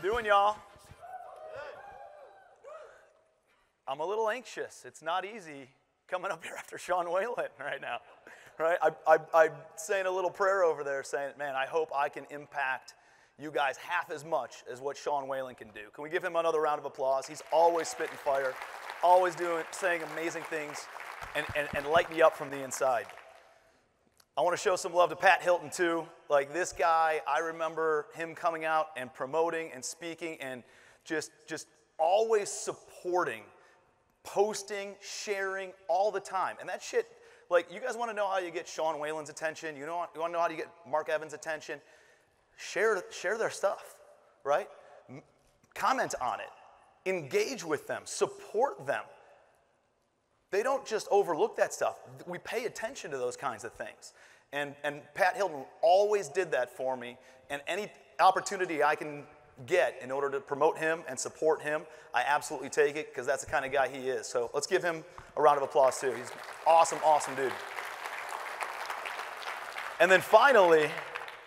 we doing, y'all? I'm a little anxious. It's not easy coming up here after Sean Whalen right now, right? I'm saying a little prayer over there saying, man, I hope I can impact you guys half as much as what Sean Whalen can do. Can we give him another round of applause? He's always spitting fire, always saying amazing things, and light me up from the inside. I want to show some love to Pat Hilton too. Like this guy, I remember him coming out and promoting and speaking and just always supporting, posting, sharing all the time. And that shit, like you guys want to know how you get Sean Whalen's attention? You want to know how to get Mark Evans' attention? Share their stuff, right? Comment on it. Engage with them. Support them. They don't just overlook that stuff. We pay attention to those kinds of things. And Pat Hilton always did that for me. And any opportunity I can get in order to promote him and support him, I absolutely take it because that's the kind of guy he is. So let's give him a round of applause too. He's an awesome, awesome dude. And then finally,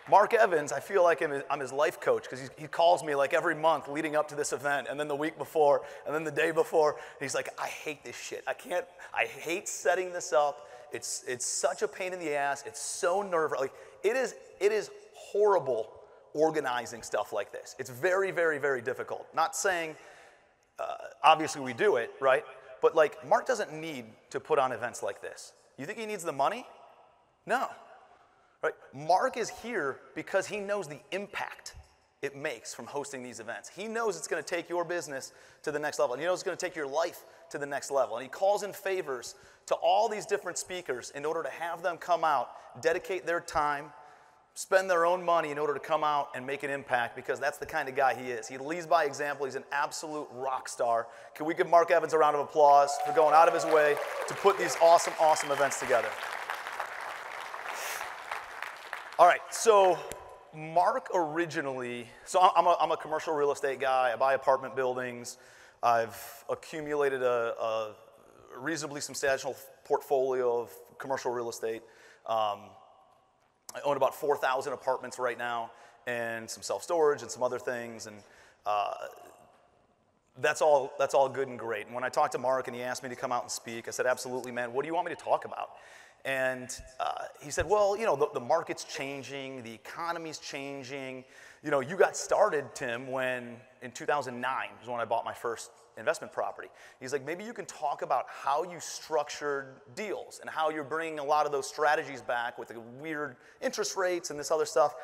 Mark Evans, I feel like I'm his life coach because he calls me like every month leading up to this event and then the week before and then the day before. And he's like, I hate this shit. I hate setting this up. It's such a pain in the ass. It's so nerve-wracking. Like, it is horrible organizing stuff like this. It's very, very, very difficult. Not saying, obviously we do it, right? But like, Mark doesn't need to put on events like this. You think he needs the money? No. Right? Mark is here because he knows the impact it makes from hosting these events. He knows it's going to take your business to the next level. And he knows it's going to take your life to the next level. And he calls in favors to all these different speakers in order to have them come out, dedicate their time, spend their own money in order to come out and make an impact because that's the kind of guy he is. He leads by example. He's an absolute rock star. Can we give Mark Evans a round of applause for going out of his way to put these awesome, awesome events together? All right, so Mark originally, I'm a commercial real estate guy. I buy apartment buildings. I've accumulated a reasonably substantial portfolio of commercial real estate. I own about 4,000 apartments right now and some self-storage and some other things. And that's all good and great. And when I talked to Mark and he asked me to come out and speak, I said, absolutely, man, what do you want me to talk about? And he said, well, you know, the market's changing, the economy's changing. You know, you got started, Tim, in 2009 was when I bought my first investment property. He's like, maybe you can talk about how you structured deals and how you're bringing a lot of those strategies back with the weird interest rates and this other stuff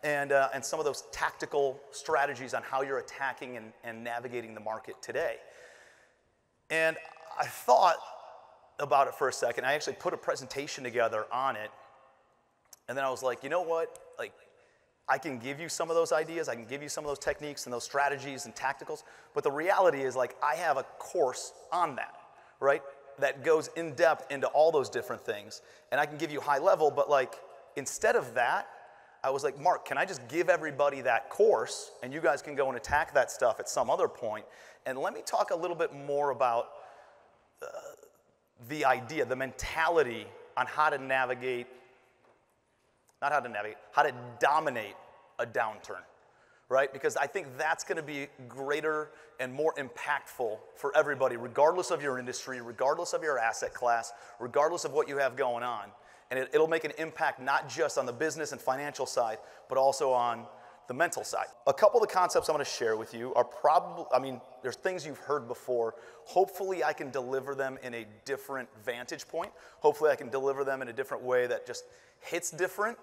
and some of those tactical strategies on how you're attacking and navigating the market today. And I thought about it for a second. I actually put a presentation together on it. And then I was like, you know what? Like, I can give you some of those ideas. I can give you some of those techniques and those strategies and tacticals. But the reality is, like, I have a course on that, right? That goes in depth into all those different things. And I can give you high level, but like, instead of that, I was like, Mark, can I just give everybody that course and you guys can go and attack that stuff at some other point? And let me talk a little bit more about the idea, the mentality on how to navigate, how to dominate a downturn, right? Because I think that's going to be greater and more impactful for everybody, regardless of your industry, regardless of your asset class, regardless of what you have going on. And it'll make an impact not just on the business and financial side, but also on the mental side. A couple of the concepts I'm going to share with you are probably, there's things you've heard before. Hopefully I can deliver them in a different vantage point. Hopefully I can deliver them in a different way that just hits different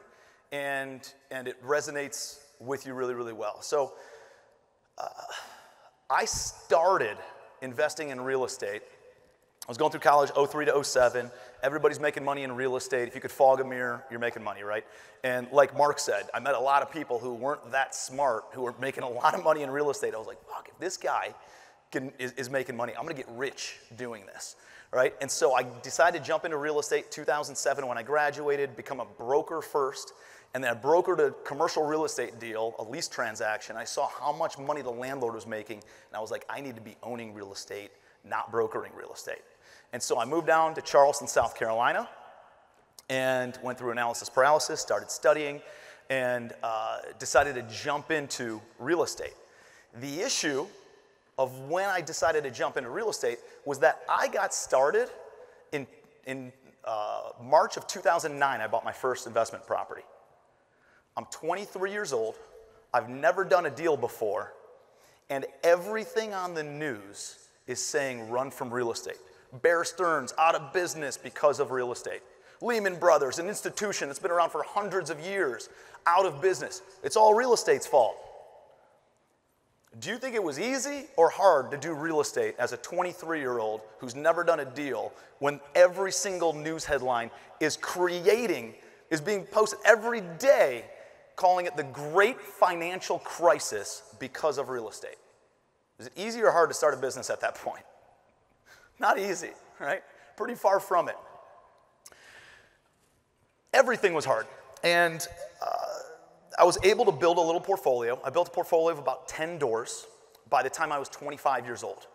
and it resonates with you really, really well. So I started investing in real estate. I was going through college 03 to 07. Everybody's making money in real estate. If you could fog a mirror, you're making money, right? And like Mark said, I met a lot of people who weren't that smart, who were making a lot of money in real estate. I was like, fuck, if this guy is making money, I'm gonna get rich doing this, right? And so I decided to jump into real estate 2007 when I graduated, become a broker first, and then I brokered a commercial real estate deal, a lease transaction. I saw how much money the landlord was making, and I was like, I need to be owning real estate, not brokering real estate. And so I moved down to Charleston, South Carolina, and went through analysis paralysis, started studying, and decided to jump into real estate. The issue of when I decided to jump into real estate was that I got started in March of 2009. I bought my first investment property. I'm 23 years old. I've never done a deal before. And everything on the news is saying run from real estate. Bear Stearns out of business because of real estate. Lehman Brothers, an institution that's been around for hundreds of years, out of business. It's all real estate's fault. Do you think it was easy or hard to do real estate as a 23-year-old who's never done a deal when every single news headline is being posted every day, calling it the great financial crisis because of real estate? Is it easy or hard to start a business at that point? Not easy, right? Pretty far from it. Everything was hard. And I was able to build a little portfolio. I built a portfolio of about 10 doors by the time I was 25 years old.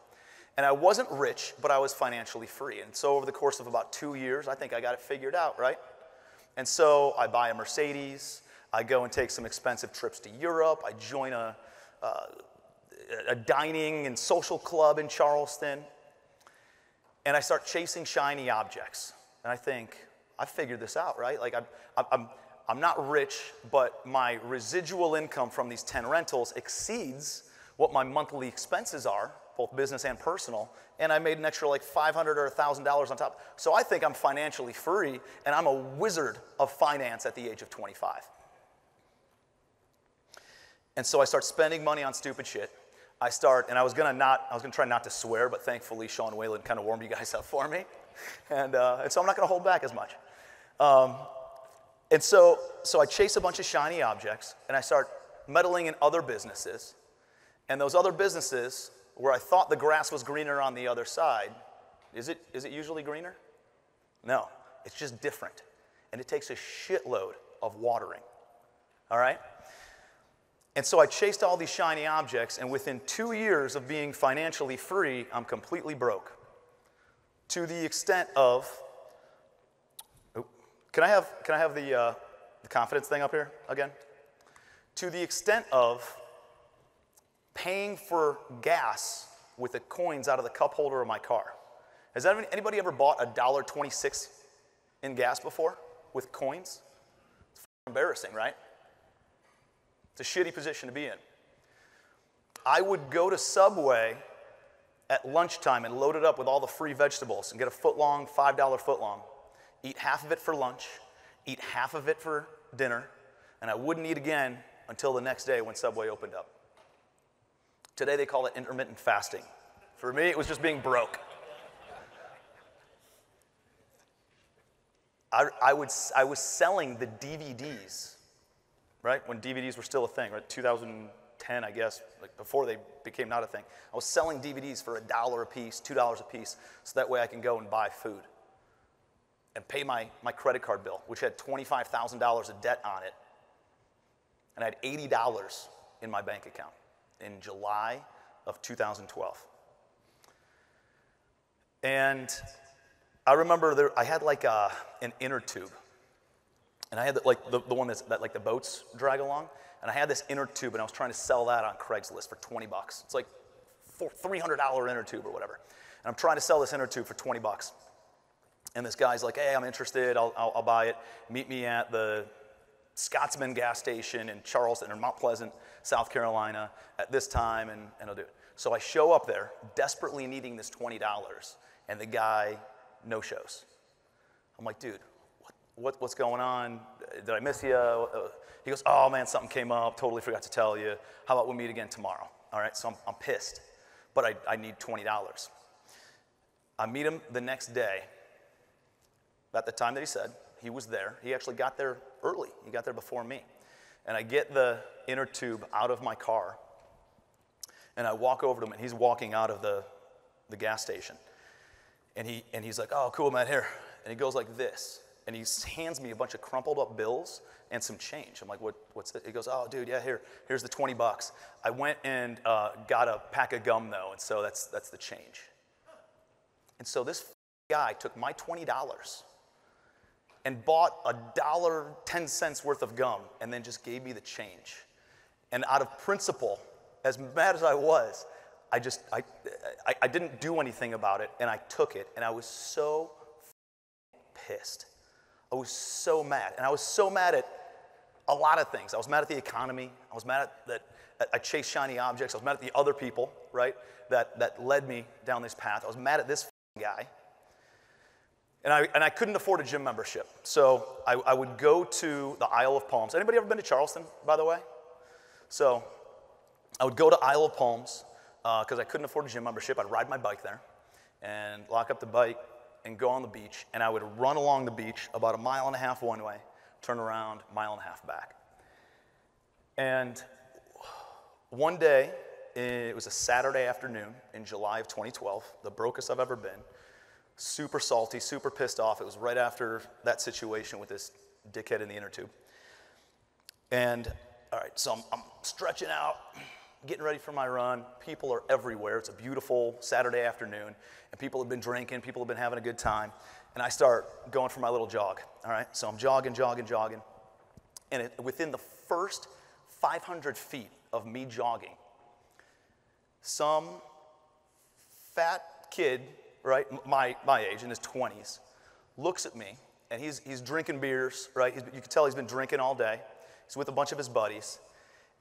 And I wasn't rich, but I was financially free. And so over the course of about 2 years, I think I got it figured out, right? And so I buy a Mercedes. I go and take some expensive trips to Europe. I join a dining and social club in Charleston. And I start chasing shiny objects. And I think, I figured this out, right? Like I'm not rich, but my residual income from these 10 rentals exceeds what my monthly expenses are, both business and personal, and I made an extra like $500 or $1,000 on top. So I think I'm financially free, and I'm a wizard of finance at the age of 25. And so I start spending money on stupid shit. And I was gonna try not to swear, but thankfully Sean Whalen kind of warmed you guys up for me. And so I'm not gonna hold back as much. And so I chase a bunch of shiny objects, and I start meddling in other businesses. And those other businesses, where I thought the grass was greener on the other side, is it usually greener? No, it's just different. And it takes a shitload of watering, all right? And so I chased all these shiny objects, and within 2 years of being financially free, I'm completely broke. To the extent of, can I have the confidence thing up here again? To the extent of paying for gas with the coins out of the cup holder of my car. Has anybody ever bought $1.26 in gas before with coins? It's embarrassing, right? It's a shitty position to be in. I would go to Subway at lunchtime and load it up with all the free vegetables and get a foot-long, $5 footlong. Eat half of it for lunch, eat half of it for dinner, and I wouldn't eat again until the next day when Subway opened up. Today they call it intermittent fasting. For me, it was just being broke. I was selling the DVDs, right? When DVDs were still a thing, right? 2010, I guess, like before they became not a thing. I was selling DVDs for $1 a piece, $2 a piece, so that way I can go and buy food and pay my credit card bill, which had $25,000 of debt on it. And I had $80 in my bank account in July of 2012. And I remember I had like an inner tube. And I had like the one that like the boats drag along. And I had this inner tube, and I was trying to sell that on Craigslist for 20 bucks. It's like $300 inner tube or whatever. And I'm trying to sell this inner tube for 20 bucks. And this guy's like, hey, I'm interested, I'll buy it. Meet me at the Scotsman gas station in Charleston or Mount Pleasant, South Carolina at this time, and I'll do it. So I show up there, desperately needing this $20, and the guy no-shows. I'm like, dude, what's going on? Did I miss you? He goes, oh man, something came up, totally forgot to tell you. How about we meet again tomorrow? All right, so I'm pissed, but I need $20. I meet him the next day. At the time that he said, he was there. He actually got there early. He got there before me. And I get the inner tube out of my car, and I walk over to him, and he's walking out of the gas station. And he's like, oh, cool, man, here. And he goes like this, and he hands me a bunch of crumpled up bills and some change. I'm like, what's this? He goes, oh, dude, yeah, here's the 20 bucks. I went and got a pack of gum, though, and so that's the change. And so this guy took my $20 and bought $1.10 worth of gum and then just gave me the change. And out of principle, as mad as I was, I didn't do anything about it, and I took it, and I was so pissed. I was so mad, and I was so mad at a lot of things. I was mad at the economy. I was mad at that I chased shiny objects. I was mad at the other people, right, that led me down this path. I was mad at this guy. And I couldn't afford a gym membership. So I would go to the Isle of Palms. Anybody ever been to Charleston, by the way? So I would go to Isle of Palms because I couldn't afford a gym membership. I'd ride my bike there and lock up the bike and go on the beach. And I would run along the beach about 1.5 miles one way, turn around, 1.5 miles back. And one day, it was a Saturday afternoon in July of 2012, the brokest I've ever been. Super salty, super pissed off. It was right after that situation with this dickhead in the inner tube. And, all right, so I'm stretching out, getting ready for my run. People are everywhere. It's a beautiful Saturday afternoon, and people have been drinking. People have been having a good time. And I start going for my little jog, all right? So I'm jogging. And within the first 500 feet of me jogging, some fat kid, right, my age, in his 20s, looks at me, and he's drinking beers, right? You can tell he's been drinking all day. He's with a bunch of his buddies,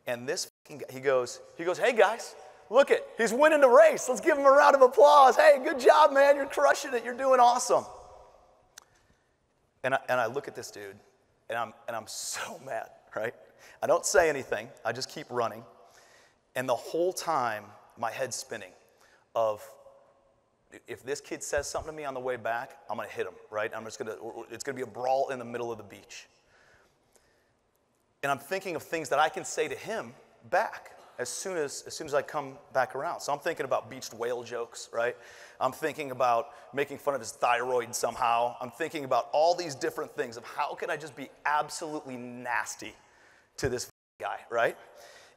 and this guy, he goes, hey guys, look it, he's winning the race. Let's give him a round of applause. Hey, good job, man. You're crushing it. You're doing awesome. And I look at this dude, and I'm so mad, right? I don't say anything. I just keep running, and the whole time my head's spinning of, if this kid says something to me on the way back, I'm going to hit him, right? It's going to be a brawl in the middle of the beach. And I'm thinking of things that I can say to him back as soon as I come back around. So I'm thinking about beached whale jokes, right? I'm thinking about making fun of his thyroid somehow. I'm thinking about all these different things of how can I just be absolutely nasty to this guy, right?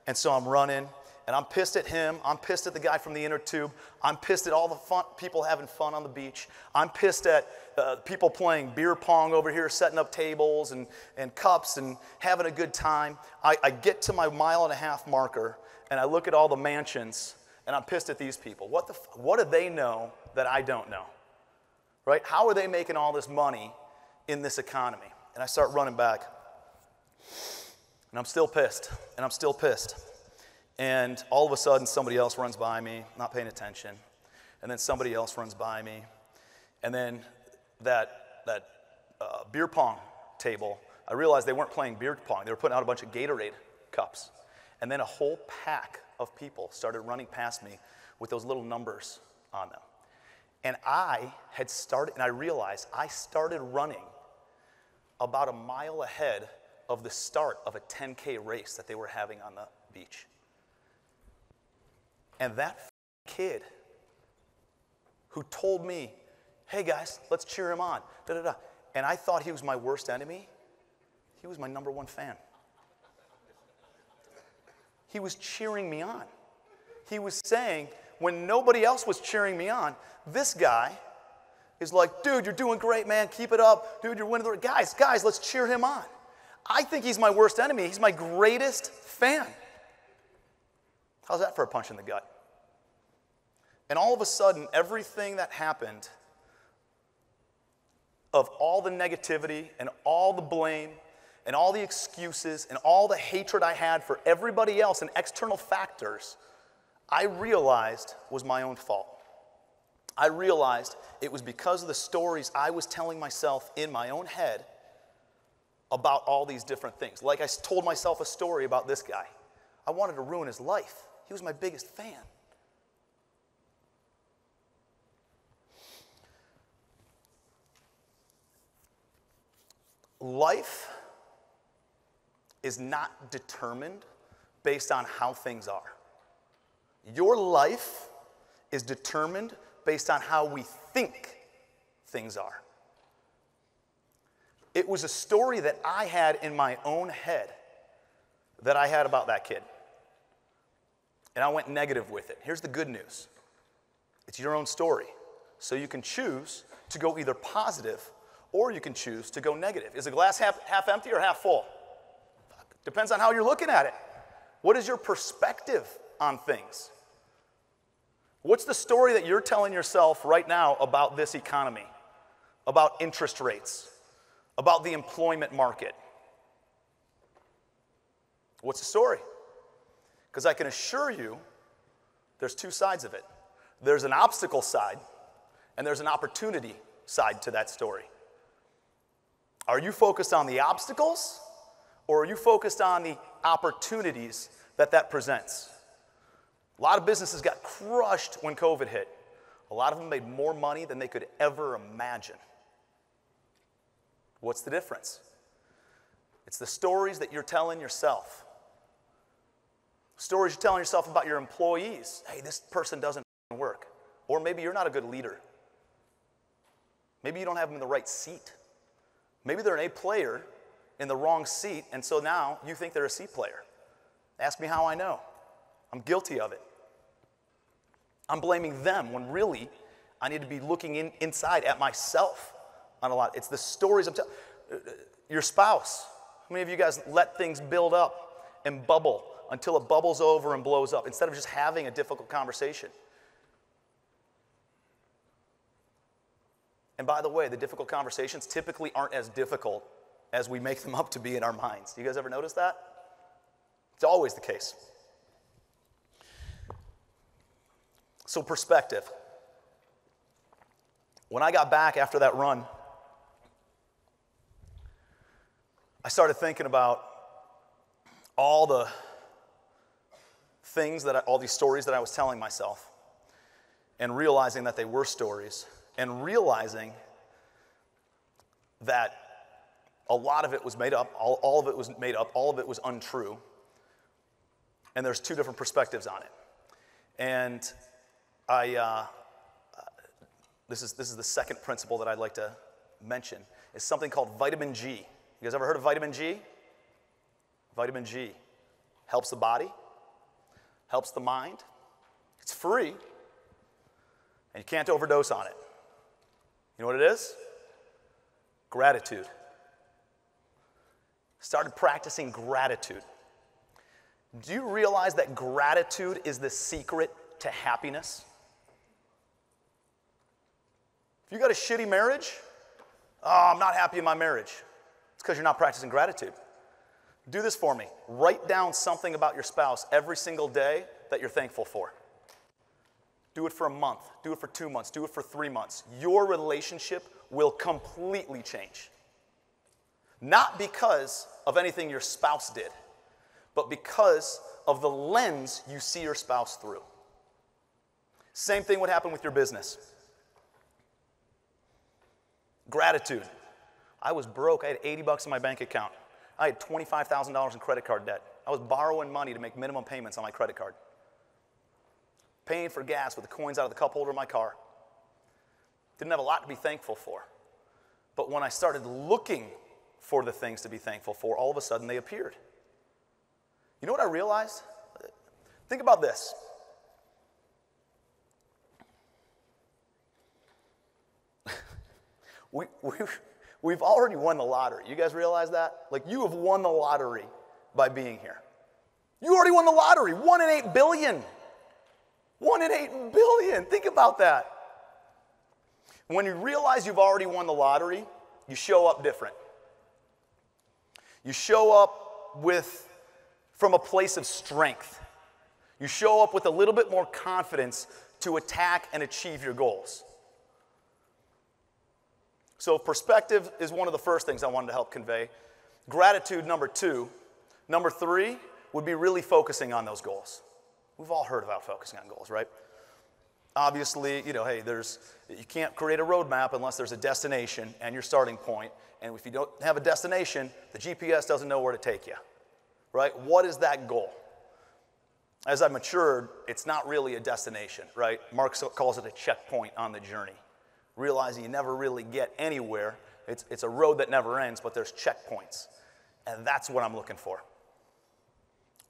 And so I'm running. And I'm pissed at him. I'm pissed at the guy from the inner tube. I'm pissed at all the people having fun on the beach. I'm pissed at people playing beer pong over here, setting up tables and cups and having a good time. I get to my 1.5 mile marker, and I look at all the mansions, and I'm pissed at these people. What do they know that I don't know? Right? How are they making all this money in this economy? And I start running back. And I'm still pissed. And all of a sudden, somebody else runs by me, not paying attention. And then somebody else runs by me. And then that beer pong table, I realized they weren't playing beer pong. They were putting out a bunch of Gatorade cups. And then a whole pack of people started running past me with those little numbers on them. And I realized I started running about 1 mile ahead of the start of a 10K race that they were having on the beach. And that kid who told me, hey guys, let's cheer him on, and I thought he was my worst enemy, he was my #1 fan. He was cheering me on. He was saying, when nobody else was cheering me on, this guy is like, dude, you're doing great, man, keep it up. Dude, you're winning the race. Guys, let's cheer him on. I think he's my worst enemy. He's my greatest fan. How's that for a punch in the gut? And all of a sudden, everything that happened, of all the negativity and all the blame and all the excuses and all the hatred I had for everybody else and external factors, I realized was my own fault. I realized it was because of the stories I was telling myself in my own head about all these different things. Like I told myself a story about this guy. I wanted to ruin his life. He was my biggest fan. Life is not determined based on how things are. Your life is determined based on how we think things are. It was a story that I had in my own head that I had about that kid. And I went negative with it. Here's the good news. It's your own story. So you can choose to go either positive or you can choose to go negative. Is the glass half empty or half full? Depends on how you're looking at it. What is your perspective on things? What's the story that you're telling yourself right now about this economy, about interest rates, about the employment market? What's the story? Because I can assure you there's two sides of it. There's an obstacle side, and there's an opportunity side to that story. Are you focused on the obstacles, or are you focused on the opportunities that presents? A lot of businesses got crushed when COVID hit. A lot of them made more money than they could ever imagine. What's the difference? It's the stories that you're telling yourself. Stories you're telling yourself about your employees. Hey, this person doesn't work. Or maybe you're not a good leader. Maybe you don't have them in the right seat. Maybe they're an A player in the wrong seat, and so now you think they're a C player. Ask me how I know. I'm guilty of it. I'm blaming them when really I need to be looking inside at myself on a lot. It's the stories I'm telling. Your spouse. How many of you guys let things build up and bubble until it bubbles over and blows up instead of just having a difficult conversation? And by the way, the difficult conversations typically aren't as difficult as we make them up to be in our minds. You guys ever notice that? It's always the case. So perspective. When I got back after that run, I started thinking about all the things all these stories that I was telling myself, and realizing that they were stories, and realizing that a lot of it was made up, all of it was made up, all of it was untrue, and there's two different perspectives on it. And this is the second principle that I'd like to mention, is something called vitamin G. You guys ever heard of vitamin G? Vitamin G helps the body, helps the mind. It's free, and you can't overdose on it. You know what it is? Gratitude. Started practicing gratitude. Do you realize that gratitude is the secret to happiness? If you got a shitty marriage, oh, I'm not happy in my marriage. It's because you're not practicing gratitude. Do this for me. Write down something about your spouse every single day that you're thankful for. Do it for a month. Do it for 2 months. Do it for 3 months. Your relationship will completely change. Not because of anything your spouse did, but because of the lens you see your spouse through. Same thing would happen with your business. Gratitude. I was broke. I had $80 in my bank account. I had $25,000 in credit card debt. I was borrowing money to make minimum payments on my credit card. Paying for gas with the coins out of the cup holder of my car. Didn't have a lot to be thankful for. But when I started looking for the things to be thankful for, all of a sudden they appeared. You know what I realized? Think about this. We've already won the lottery. You guys realize that? Like, you have won the lottery by being here. You already won the lottery. 1 in 8 billion. 1 in 8 billion. Think about that. When you realize you've already won the lottery, you show up different. You show up from a place of strength. You show up with a little bit more confidence to attack and achieve your goals. So perspective is one of the first things I wanted to help convey. Gratitude, number 2. Number 3 would be really focusing on those goals. We've all heard about focusing on goals, right? Obviously, hey, you can't create a roadmap unless there's a destination and your starting point. And if you don't have a destination, the GPS doesn't know where to take you, right? What is that goal? As I've matured, it's not really a destination, right? Marx calls it a checkpoint on the journey. Realizing you never really get anywhere. It's a road that never ends, but there's checkpoints. And that's what I'm looking for.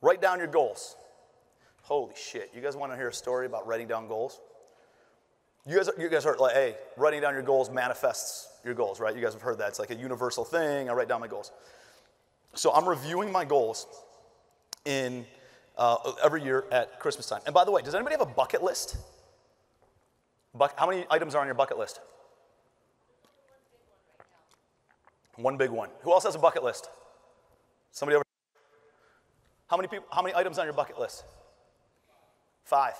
Write down your goals. Holy shit. You guys want to hear a story about writing down goals? You guys heard, like, hey, writing down your goals manifests your goals, right? You guys have heard that. It's like a universal thing. I write down my goals. So I'm reviewing my goals in every year at Christmas time. And by the way, does anybody have a bucket list? How many items are on your bucket list? One big one. Who else has a bucket list? Somebody over. How many items on your bucket list? 5.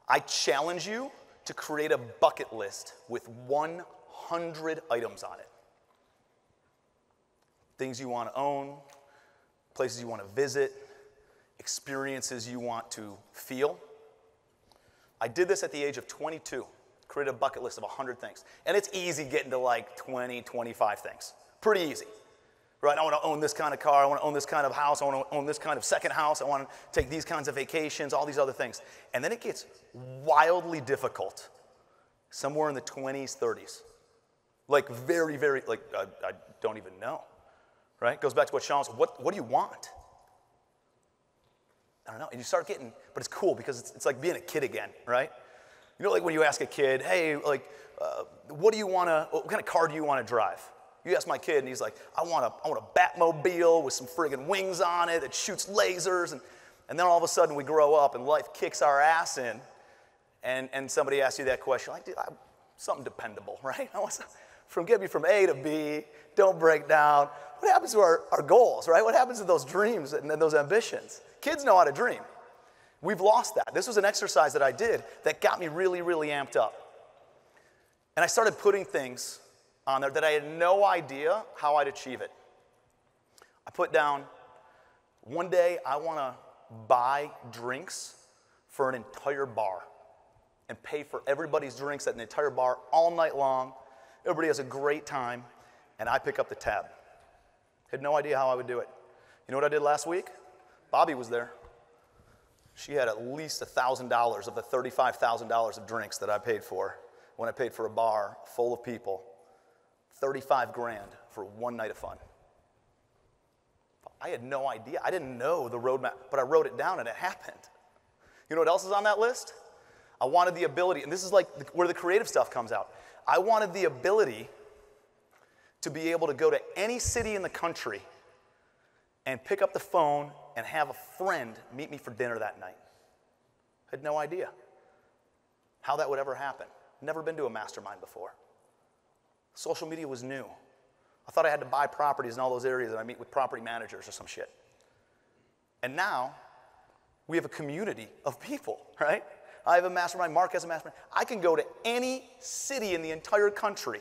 I challenge you to create a bucket list with 100 items on it. Things you want to own, places you want to visit, experiences you want to feel. I did this at the age of 22, created a bucket list of 100 things. And it's easy getting to like 20, 25 things. Pretty easy. Right? I want to own this kind of car, I want to own this kind of house, I want to own this kind of second house, I want to take these kinds of vacations, all these other things. And then it gets wildly difficult, somewhere in the 20s, 30s. Like very, very, like I don't even know. Right? Goes back to what Sean said, what do you want? I don't know. And you start getting, but it's cool because it's like being a kid again, right? You know, like when you ask a kid, hey, like, what kind of car do you want to drive? You ask my kid, and he's like, I want a Batmobile with some friggin' wings on it that shoots lasers. And then all of a sudden we grow up and life kicks our ass in, and somebody asks you that question, like, dude, something dependable, right? I want get me from A to B, don't break down. What happens to our goals, right? What happens to those dreams and those ambitions? Kids know how to dream. We've lost that. This was an exercise that I did that got me really, really amped up. And I started putting things on there that I had no idea how I'd achieve it. I put down, one day I want to buy drinks for an entire bar and pay for everybody's drinks at an entire bar all night long. Everybody has a great time, and I pick up the tab. Had no idea how I would do it. You know what I did last week? Bobby was there. She had at least $1,000 of the $35,000 of drinks that I paid for when I paid for a bar full of people. 35 grand for one night of fun. I had no idea. I didn't know the roadmap, but I wrote it down and it happened. You know what else is on that list? I wanted the ability, and this is like where the creative stuff comes out. I wanted the ability to be able to go to any city in the country and pick up the phone and have a friend meet me for dinner that night. I had no idea how that would ever happen. Never been to a mastermind before. Social media was new. I thought I had to buy properties in all those areas and I meet with property managers or some shit. And now, we have a community of people, right? I have a mastermind, Mark has a mastermind. I can go to any city in the entire country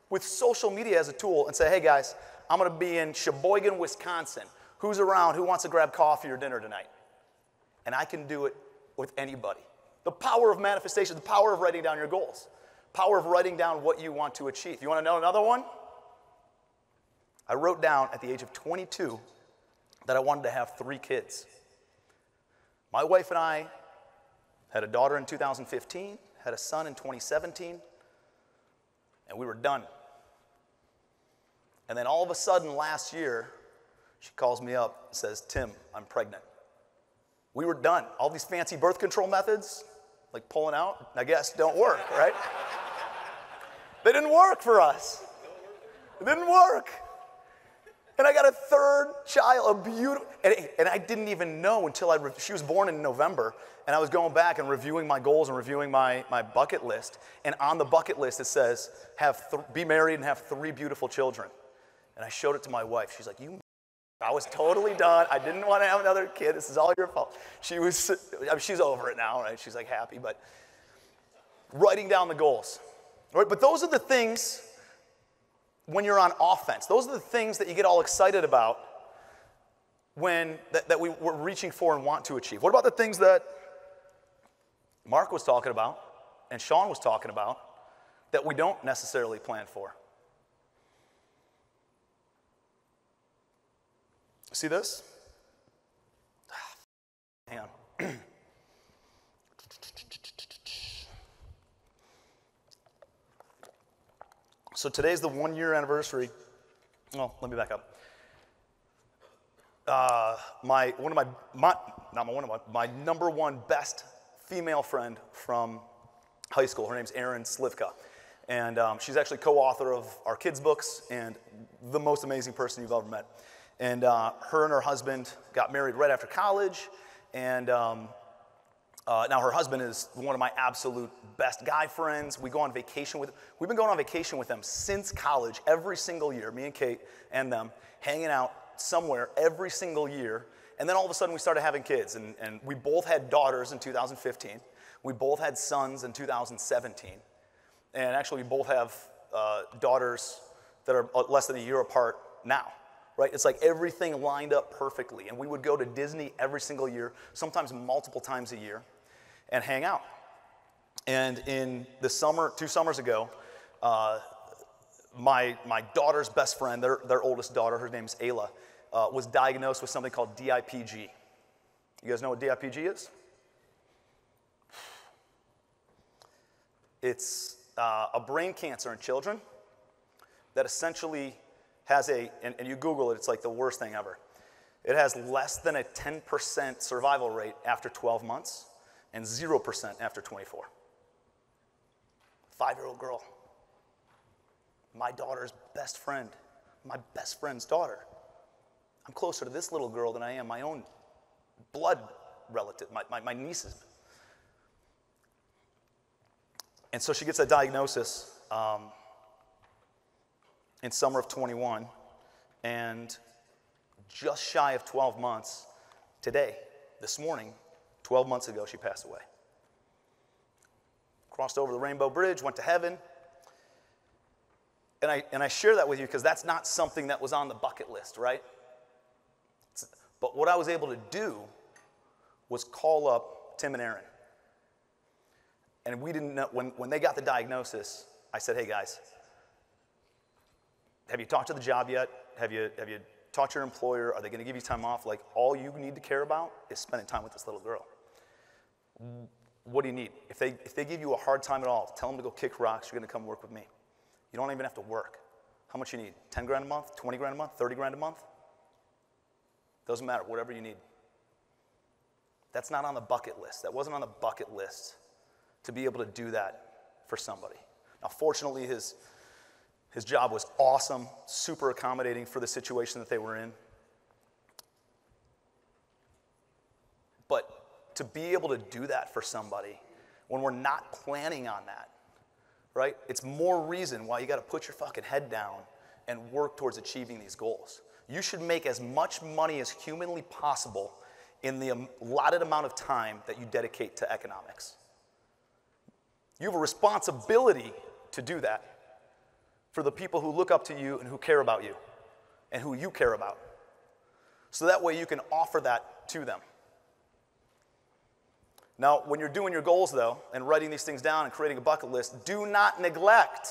with social media as a tool and say, hey guys, I'm gonna be in Sheboygan, Wisconsin. Who's around? Who wants to grab coffee or dinner tonight? And I can do it with anybody. The power of manifestation, the power of writing down your goals, power of writing down what you want to achieve. You want to know another one? I wrote down at the age of 22 that I wanted to have 3 kids. My wife and I had a daughter in 2015, had a son in 2017, and we were done. And then all of a sudden last year, she calls me up and says, Tim, I'm pregnant. We were done. All these fancy birth control methods, like pulling out, I guess, don't work, right? They didn't work for us. It didn't work. And I got a 3rd child, a beautiful, and I didn't even know until she was born in November, and I was going back and reviewing my goals and reviewing my bucket list. And on the bucket list, it says, be married and have 3 beautiful children. And I showed it to my wife. She's like, I was totally done. I didn't want to have another kid. This is all your fault. She's over it now, right? She's like happy, but writing down the goals. Right? But those are the things when you're on offense. Those are the things that you get all excited about that we're reaching for and want to achieve. What about the things that Mark was talking about and Sean was talking about that we don't necessarily plan for? See this? Hang on. So today's the 1-year anniversary. Well, let me back up. My number one best female friend from high school. Her name's Erin Slivka. And she's actually co-author of our kids' books and the most amazing person you've ever met. And her and her husband got married right after college. And now her husband is one of my absolute best guy friends. We go on vacation with, we've been going on vacation with them since college every single year, me and Kate and them, hanging out somewhere every single year. And then all of a sudden we started having kids. And we both had daughters in 2015. We both had sons in 2017. And actually we both have daughters that are less than a year apart now. Right? It's like everything lined up perfectly. And we would go to Disney every single year, sometimes multiple times a year, and hang out. And in the summer, 2 summers ago, my daughter's best friend, their oldest daughter, her name's Ayla, was diagnosed with something called DIPG. You guys know what DIPG is? It's a brain cancer in children that essentially has and you Google it, it's like the worst thing ever. It has less than a 10% survival rate after 12 months and 0% after 24. 5-year-old girl. My daughter's best friend. My best friend's daughter. I'm closer to this little girl than I am my own blood relative, my nieces. And so she gets that diagnosis in summer of 21, and just shy of 12 months today, this morning, 12 months ago, she passed away. Crossed over the Rainbow Bridge, went to heaven. And I share that with you because that's not something that was on the bucket list, right? But what I was able to do was call up Tim and Aaron. And we didn't know, when they got the diagnosis, I said, hey guys, have you talked to the job yet? Have you talked to your employer? Are they going to give you time off? Like, all you need to care about is spending time with this little girl. What do you need? If they give you a hard time at all, tell them to go kick rocks. You're going to come work with me. You don't even have to work. How much you need? 10 grand a month? 20 grand a month? 30 grand a month? Doesn't matter. Whatever you need. That's not on the bucket list. That wasn't on the bucket list to be able to do that for somebody. Now, fortunately, his job was awesome, super accommodating for the situation that they were in. But to be able to do that for somebody when we're not planning on that, right? It's more reason why you got to put your fucking head down and work towards achieving these goals. You should make as much money as humanly possible in the allotted amount of time that you dedicate to economics. You have a responsibility to do that for the people who look up to you and who care about you and who you care about. So that way you can offer that to them. Now, when you're doing your goals, though, and writing these things down and creating a bucket list, do not neglect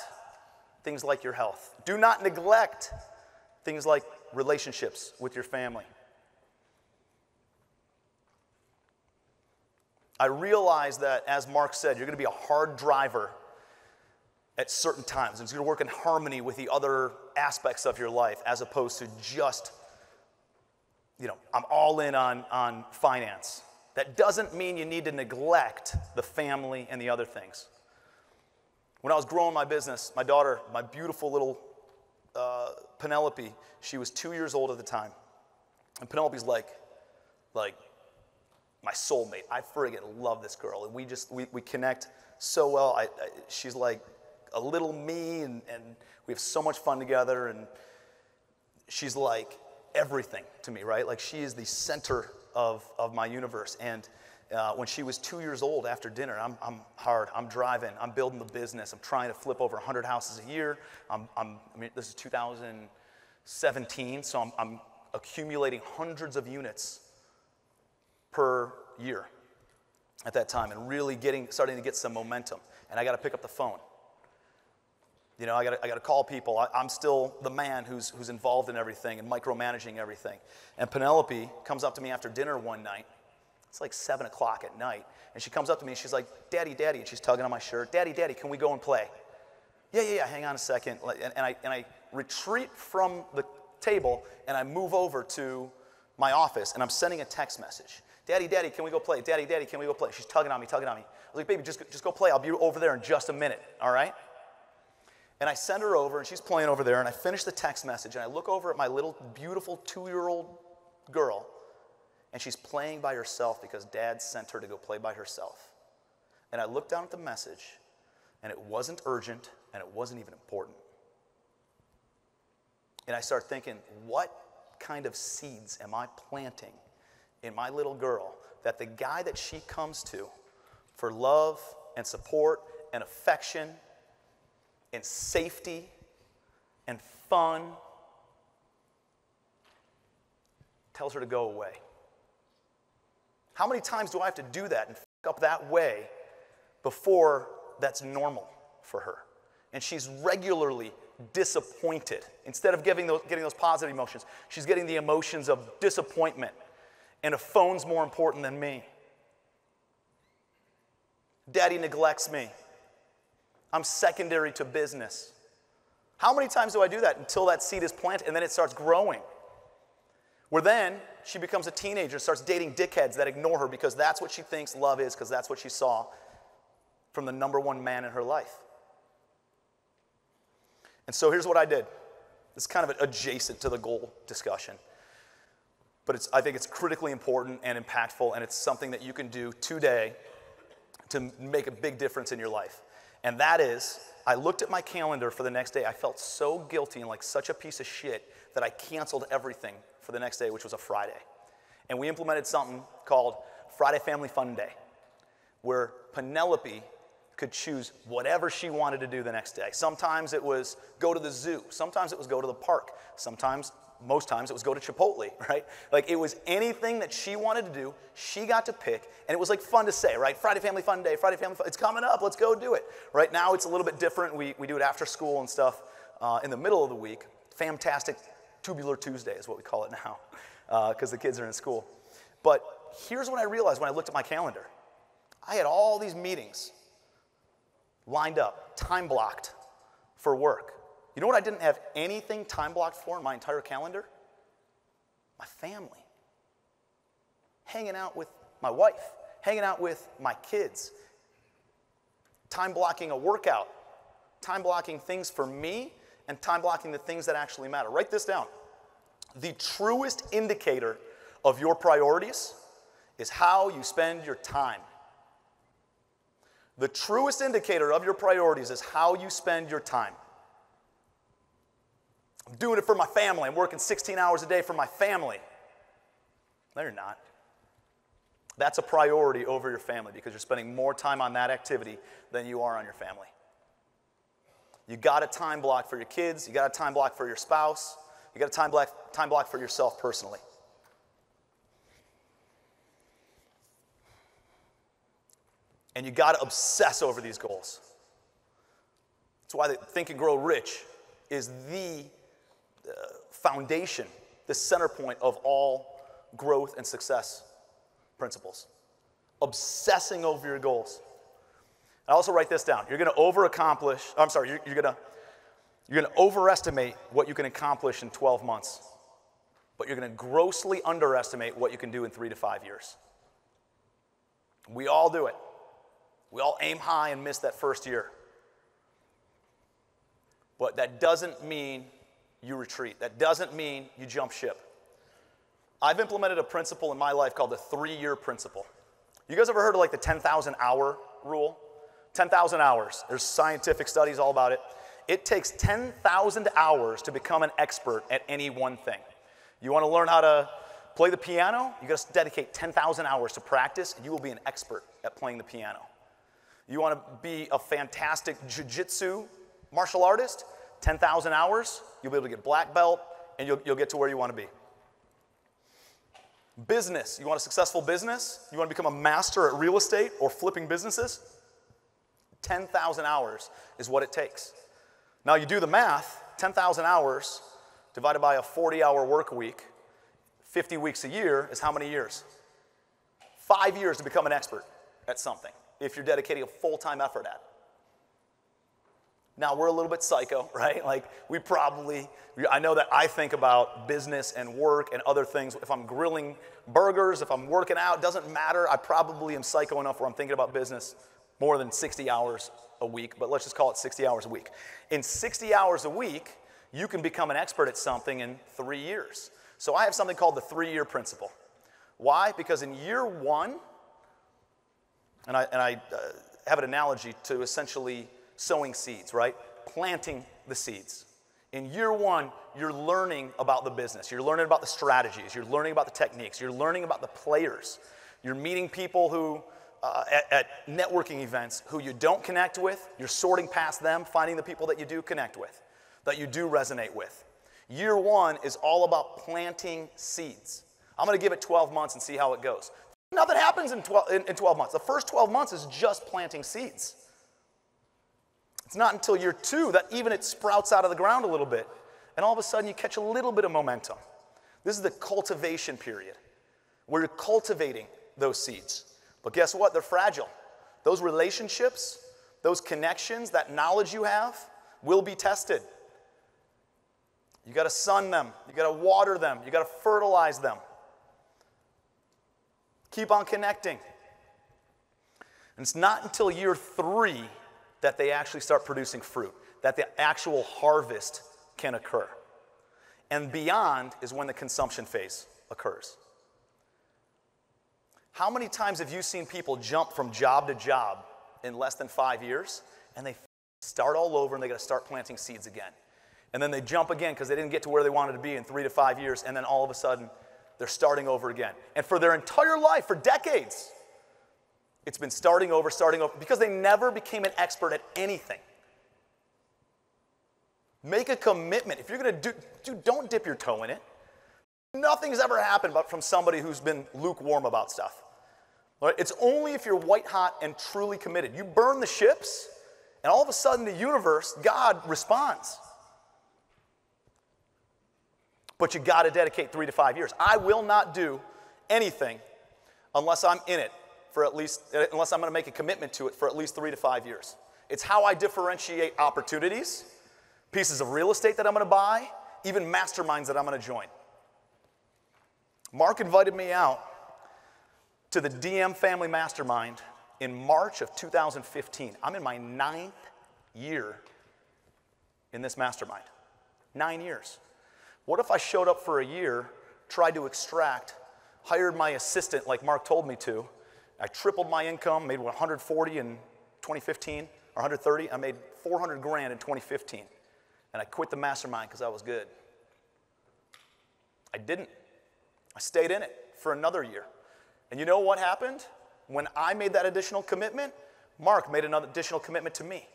things like your health. Do not neglect things like relationships with your family. I realize that, as Mark said, you're going to be a hard driver at certain times. And it's going to work in harmony with the other aspects of your life as opposed to just, I'm all in on finance. That doesn't mean you need to neglect the family and the other things. When I was growing my business, my daughter, my beautiful little Penelope, she was 2 years old at the time. And Penelope's like my soulmate. I friggin' love this girl. And we connect so well. She's like a little me, and we have so much fun together. And she's like everything to me, right? Like, she is the center of my universe. And when she was 2 years old, after dinner, I'm hard. I'm driving. I'm building the business. I'm trying to flip over 100 houses a year. This is 2017, so I'm accumulating hundreds of units per year at that time, and really starting to get some momentum. And I got to pick up the phone. I got to call people. I'm still the man who's involved in everything and micromanaging everything. And Penelope comes up to me after dinner one night. It's like 7 o'clock at night, and she comes up to me and she's like, "Daddy, Daddy," and she's tugging on my shirt. "Daddy, Daddy, can we go and play?" Yeah. Hang on a second. And I retreat from the table and I move over to my office, and I'm sending a text message. "Daddy, Daddy, can we go play? Daddy, Daddy, can we go play?" She's tugging on me. I was like, "Baby, just go play. I'll be over there in just a minute, all right?" And I send her over, and she's playing over there, and I finish the text message, and I look over at my little, beautiful 2-year-old girl, and she's playing by herself because Dad sent her to go play by herself. And I look down at the message, and it wasn't urgent, and it wasn't even important. And I start thinking, what kind of seeds am I planting in my little girl that the guy that she comes to for love and support and affection and safety and fun tells her to go away? How many times do I have to do that and f up that way before that's normal for her? And she's regularly disappointed. Instead of getting those positive emotions, she's getting the emotions of disappointment. And a phone's more important than me. Daddy neglects me. I'm secondary to business. How many times do I do that until that seed is planted and then it starts growing? Where then she becomes a teenager and starts dating dickheads that ignore her because that's what she thinks love is, because that's what she saw from the #1 man in her life. And so here's what I did. This is kind of adjacent to the goal discussion. But I think it's critically important and impactful, and it's something that you can do today to make a big difference in your life. And that is, I looked at my calendar for the next day. I felt so guilty and like such a piece of shit that I canceled everything for the next day, which was a Friday. And we implemented something called Friday Family Fun Day, where Penelope could choose whatever she wanted to do the next day. Sometimes it was go to the zoo. Sometimes it was go to the park. Most times it was go to Chipotle, right? Like it was anything that she wanted to do, she got to pick, and it was like fun to say, right? Friday Family Fun Day, Friday Family Fun, it's coming up, let's go do it. Right now it's a little bit different. We do it after school and stuff in the middle of the week. Fantastic Tubular Tuesday is what we call it now because the kids are in school. But here's what I realized when I looked at my calendar. I had all these meetings lined up, time blocked for work. You know what I didn't have anything time blocked for in my entire calendar? My family. Hanging out with my wife, hanging out with my kids, time blocking a workout, time blocking things for me, and time blocking the things that actually matter. Write this down. The truest indicator of your priorities is how you spend your time. The truest indicator of your priorities is how you spend your time. I'm doing it for my family. I'm working 16 hours a day for my family. No, you're not. That's a priority over your family because you're spending more time on that activity than you are on your family. You got a time block for your kids. You got a time block for your spouse. You got a time block for yourself personally. And you got to obsess over these goals. That's why Think and Grow Rich is the foundation, the center point of all growth and success principles. Obsessing over your goals. I also write this down. You're going to you're going to overestimate what you can accomplish in 12 months, but you're going to grossly underestimate what you can do in 3 to 5 years. We all do it. We all aim high and miss that first year. But that doesn't mean you retreat. That doesn't mean you jump ship. I've implemented a principle in my life called the 3-year principle. You guys ever heard of like the 10,000 hour rule? 10,000 hours. There's scientific studies all about it. It takes 10,000 hours to become an expert at any one thing. You want to learn how to play the piano? You got to dedicate 10,000 hours to practice, and you will be an expert at playing the piano. You want to be a fantastic jiu-jitsu martial artist? 10,000 hours, you'll be able to get black belt, and you'll get to where you want to be. Business, you want a successful business? You want to become a master at real estate or flipping businesses? 10,000 hours is what it takes. Now you do the math, 10,000 hours divided by a 40-hour work week, 50 weeks a year is how many years? 5 years to become an expert at something if you're dedicating a full-time effort at it. Now, we're a little bit psycho, right? Like, I know that I think about business and work and other things. If I'm grilling burgers, if I'm working out, doesn't matter. I probably am psycho enough where I'm thinking about business more than 60 hours a week, but let's just call it 60 hours a week. In 60 hours a week, you can become an expert at something in 3 years. So I have something called the 3-year principle. Why? Because in year 1, and I have an analogy to essentially sowing seeds, right? Planting the seeds. In year 1, you're learning about the business. You're learning about the strategies. You're learning about the techniques. You're learning about the players. You're meeting people who, at networking events, who you don't connect with. You're sorting past them, finding the people that you do connect with, that you do resonate with. Year 1 is all about planting seeds. I'm going to give it 12 months and see how it goes. Nothing happens in 12 months. The first 12 months is just planting seeds. It's not until year 2 that even it sprouts out of the ground a little bit, and all of a sudden you catch a little bit of momentum. This is the cultivation period, where you're cultivating those seeds. But guess what? They're fragile. Those relationships, those connections, that knowledge you have will be tested. You got to sun them. You got to water them. You got to fertilize them. Keep on connecting. And it's not until year 3 that they actually start producing fruit, that the actual harvest can occur. And beyond is when the consumption phase occurs. How many times have you seen people jump from job to job in less than 5 years, and they start all over and they got to start planting seeds again? And then they jump again because they didn't get to where they wanted to be in 3 to 5 years, and then all of a sudden they're starting over again. And for their entire life, for decades, it's been starting over, because they never became an expert at anything. Make a commitment. If you're going to don't dip your toe in it. Nothing's ever happened but from somebody who's been lukewarm about stuff. Right? It's only if you're white hot and truly committed. You burn the ships, and all of a sudden the universe, God, responds. But you got to dedicate 3 to 5 years. I will not do anything unless I'm in it for unless I'm going to make a commitment to it for at least 3 to 5 years. It's how I differentiate opportunities, pieces of real estate that I'm going to buy, even masterminds that I'm going to join. Mark invited me out to the DM Family Mastermind in March of 2015. I'm in my 9th year in this mastermind. 9 years. What if I showed up for a year, tried to extract, hired my assistant like Mark told me to, I tripled my income, made 140 in 2015, or 130. I made 400 grand in 2015. And I quit the mastermind because I was good. I didn't. I stayed in it for another year. And you know what happened? When I made that additional commitment, Mark made another additional commitment to me.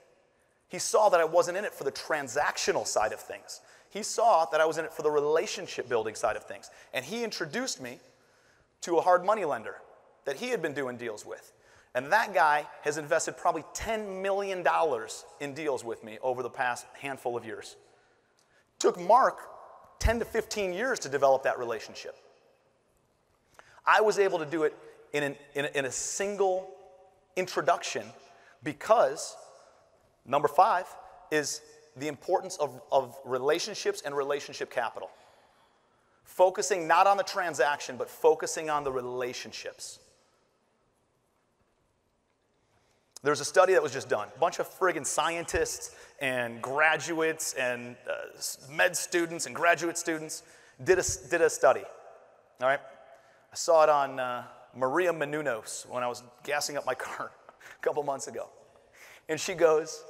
He saw that I wasn't in it for the transactional side of things. He saw that I was in it for the relationship building side of things. And he introduced me to a hard money lender that he had been doing deals with. And that guy has invested probably $10 million in deals with me over the past handful of years. It took Mark 10 to 15 years to develop that relationship. I was able to do it in a single introduction because, number 5, is the importance of relationships and relationship capital. Focusing not on the transaction, but focusing on the relationships. There's a study that was just done. A bunch of friggin' scientists and graduates and med students and graduate students did a study. All right? I saw it on Maria Menounos when I was gassing up my car a couple months ago. And she goes,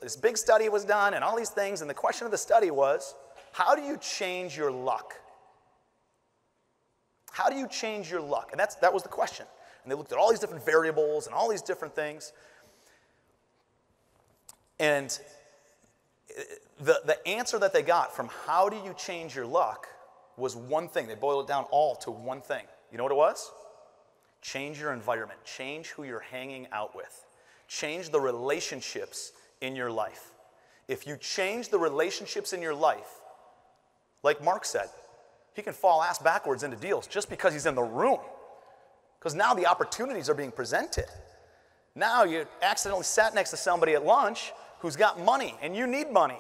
this big study was done and all these things, and the question of the study was, how do you change your luck? How do you change your luck? And that was the question. And they looked at all these different variables and all these different things. And the answer that they got from how do you change your luck was one thing. They boiled it down all to one thing. You know what it was? Change your environment. Change who you're hanging out with. Change the relationships in your life. If you change the relationships in your life, like Mark said, he can fall ass backwards into deals just because he's in the room. Because now the opportunities are being presented. Now you accidentally sat next to somebody at lunch who's got money and you need money.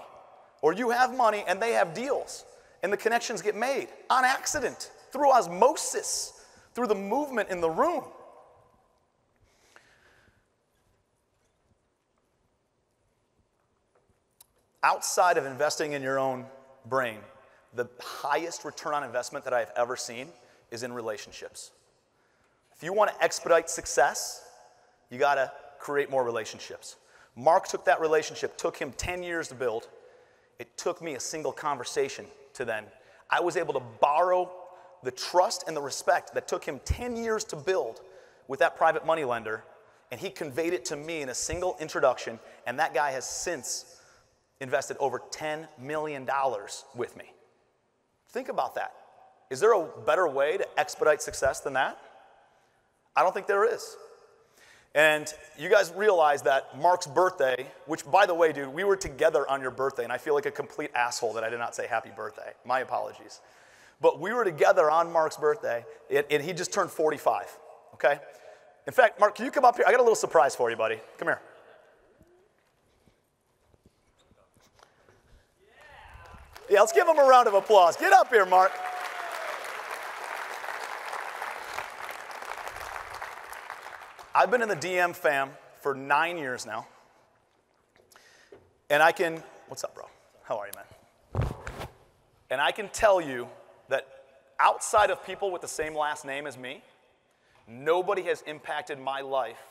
Or you have money and they have deals. And the connections get made on accident, through osmosis, through the movement in the room. outside of investing in your own brain, the highest return on investment that I've ever seen is in relationships. If you want to expedite success, you got to create more relationships. Mark took that relationship, took him 10 years to build. It took me a single conversation to then. I was able to borrow the trust and the respect that took him 10 years to build with that private money lender, and he conveyed it to me in a single introduction, and that guy has since invested over $10 million with me. Think about that. Is there a better way to expedite success than that? I don't think there is. And you guys realize that Mark's birthday, which, by the way, dude, we were together on your birthday, and I feel like a complete asshole that I did not say happy birthday. My apologies. But we were together on Mark's birthday, and he just turned 45, okay? In fact, Mark, can you come up here? I got a little surprise for you, buddy. Come here. Yeah, let's give him a round of applause. Get up here, Mark. I've been in the DM fam for 9 years now. And I can, what's up, bro? How are you, man? And I can tell you that outside of people with the same last name as me, nobody has impacted my life,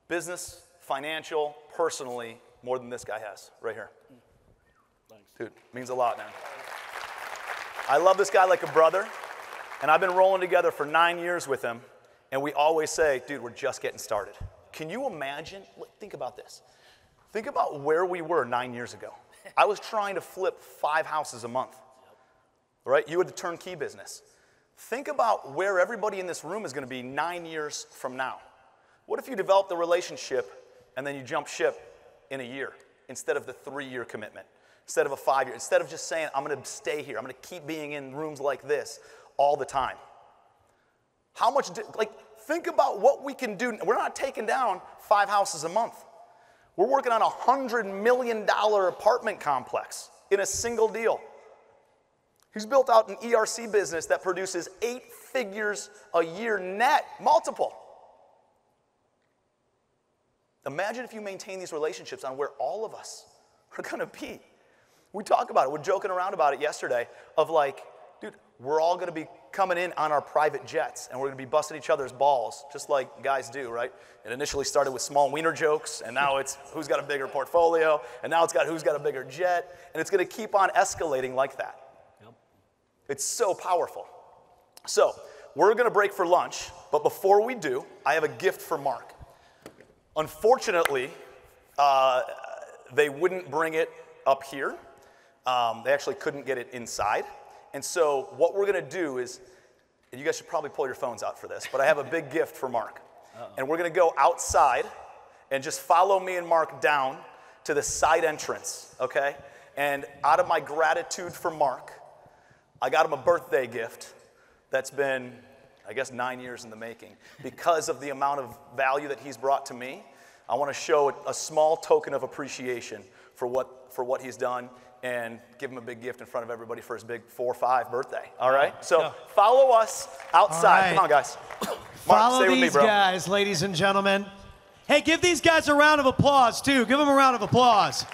business, financial, personally, more than this guy has right here. Thanks. Dude, means a lot, man. I love this guy like a brother, and I've been rolling together for 9 years with him, and we always say, dude, we're just getting started. Can you imagine? Think about this. Think about where we were 9 years ago. I was trying to flip 5 houses a month, right? You had the turnkey business. Think about where everybody in this room is going to be 9 years from now. What if you developed a relationship and then you jump ship in a year instead of the 3-year commitment, instead of a 5-year, instead of just saying, I'm going to stay here, I'm going to keep being in rooms like this all the time. How much, think about what we can do. We're not taking down 5 houses a month. We're working on a $100 million apartment complex in a single deal. He's built out an ERC business that produces 8 figures a year net, multiple. Imagine if you maintain these relationships on where all of us are going to be. We talk about it. We're joking around about it yesterday of like, dude, we're all going to be coming in on our private jets, and we're going to be busting each other's balls, just like guys do, right? It initially started with small wiener jokes, and now it's who's got a bigger portfolio, and now it's got who's got a bigger jet, and it's going to keep on escalating like that. Yep. It's so powerful. So we're going to break for lunch, but before we do, I have a gift for Mark. Unfortunately, they wouldn't bring it up here. They actually couldn't get it inside. And so what we're going to do is, and you guys should probably pull your phones out for this, but I have a big gift for Mark. And we're going to go outside and just follow me and Mark down to the side entrance, okay? And out of my gratitude for Mark, I got him a birthday gift that's been, I guess, 9 years in the making. Because of the amount of value that he's brought to me, I want to show a small token of appreciation for what he's done, and give him a big gift in front of everybody for his big 4 or 5 birthday. All right? So follow us outside. Right. Come on, guys. Mark, follow stay with these me, bro. guys, ladies and gentlemen. Hey, give these guys a round of applause, too. Give them a round of applause.